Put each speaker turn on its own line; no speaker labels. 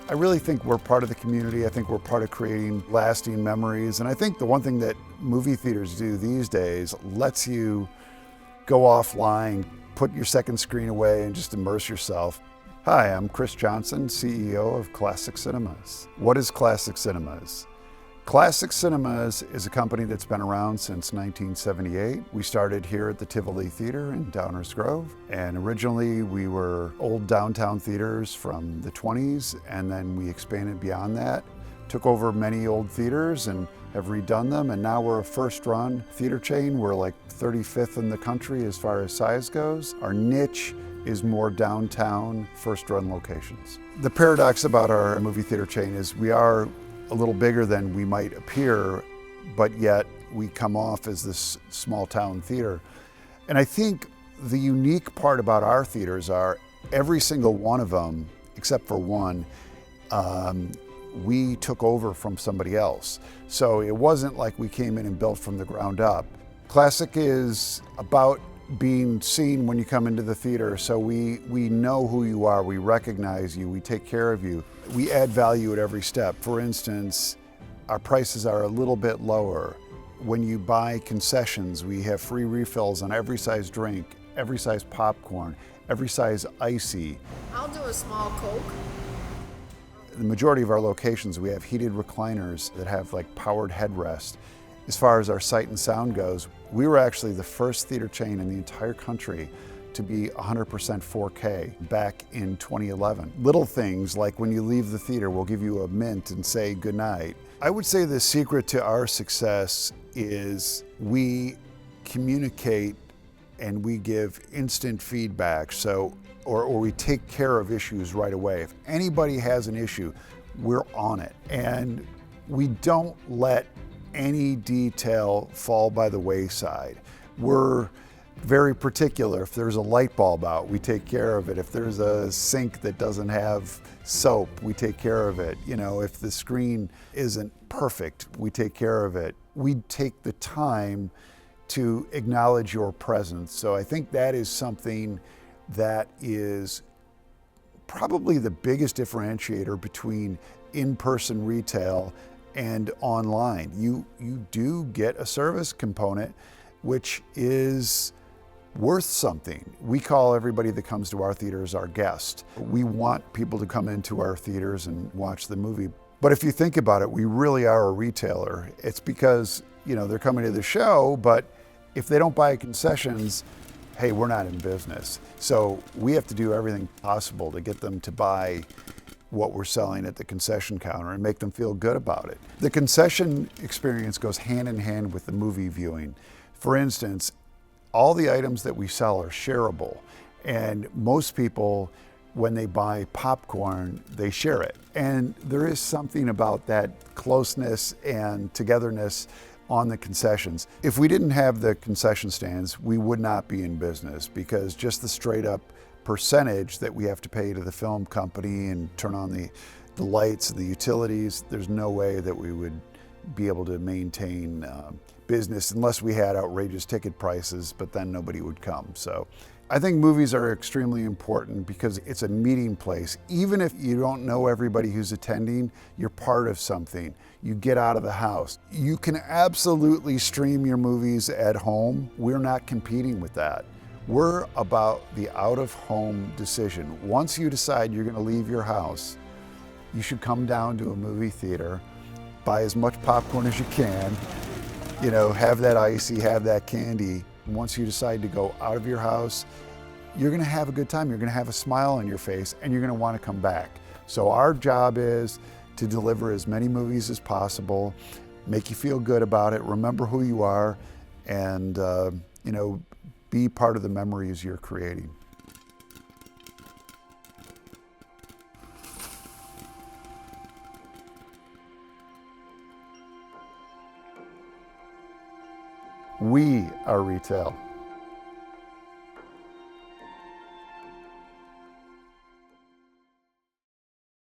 I really think we're part of the community. I think we're part of creating lasting memories. And I think the one thing that movie theaters do these days lets you go offline, put your second screen away and just immerse yourself. Hi, I'm Chris Johnson, CEO of Classic Cinemas. What is Classic Cinemas? Classic Cinemas is a company that's been around since 1978. We started here at the Tivoli Theater in Downers Grove, and originally we were old downtown theaters from the 20s, and then we expanded beyond that, took over many old theaters and have redone them, and now we're a first-run theater chain. We're like 35th in the country as far as size goes. Our niche is more downtown, first-run locations. The paradox about our movie theater chain is we are a little bigger than we might appear, but yet we come off as this small town theater. And I think the unique part about our theaters are every single one of them, except for one, we took over from somebody else. So it wasn't like we came in and built from the ground up. Classic is about being seen when you come into the theater, so we know who you are, we recognize you, we take care of you. We add value at every step. For instance, our prices are a little bit lower. When you buy concessions, we have free refills on every size drink, every size popcorn, every size icy.
I'll do a small Coke.
The majority of our locations, we have heated recliners that have like powered headrest. As far as our sight and sound goes, we were actually the first theater chain in the entire country to be 100% 4K back in 2011. Little things like when you leave the theater, we'll give you a mint and say goodnight. I would say the secret to our success is we communicate and we give instant feedback. Or we take care of issues right away. If anybody has an issue, we're on it. And we don't let any detail fall by the wayside. We're very particular. If there's a light bulb out, we take care of it. If there's a sink that doesn't have soap, we take care of it. You know, if the screen isn't perfect, we take care of it. We take the time to acknowledge your presence. So I think that is something that is probably the biggest differentiator between in-person retail and online. You do get a service component which is worth something. We call everybody that comes to our theaters our guest. We want people to come into our theaters and watch the movie. But if you think about it, we really are a retailer. It's because, you know, they're coming to the show, but if they don't buy concessions, hey, we're not in business. So we have to do everything possible to get them to buy what we're selling at the concession counter and make them feel good about it. The concession experience goes hand in hand with the movie viewing. For instance, all the items that we sell are shareable, and most people, when they buy popcorn, they share it. And there is something about that closeness and togetherness on the concessions. If we didn't have the concession stands, we would not be in business, because just the straight up percentage that we have to pay to the film company and turn on the lights and the utilities, there's no way that we would be able to maintain business unless we had outrageous ticket prices, but then nobody would come. So I think movies are extremely important because it's a meeting place. Even if you don't know everybody who's attending, you're part of something. You get out of the house. You can absolutely stream your movies at home. We're not competing with that. We're about the out-of-home decision. Once you decide you're going to leave your house, you should come down to a movie theater, buy as much popcorn as you can, you know, have that icy, have that candy. Once you decide to go out of your house, you're going to have a good time. You're going to have a smile on your face, and you're going to want to come back. So our job is to deliver as many movies as possible, make you feel good about it, remember who you are, and you know, be part of the memories you're creating. We are retail.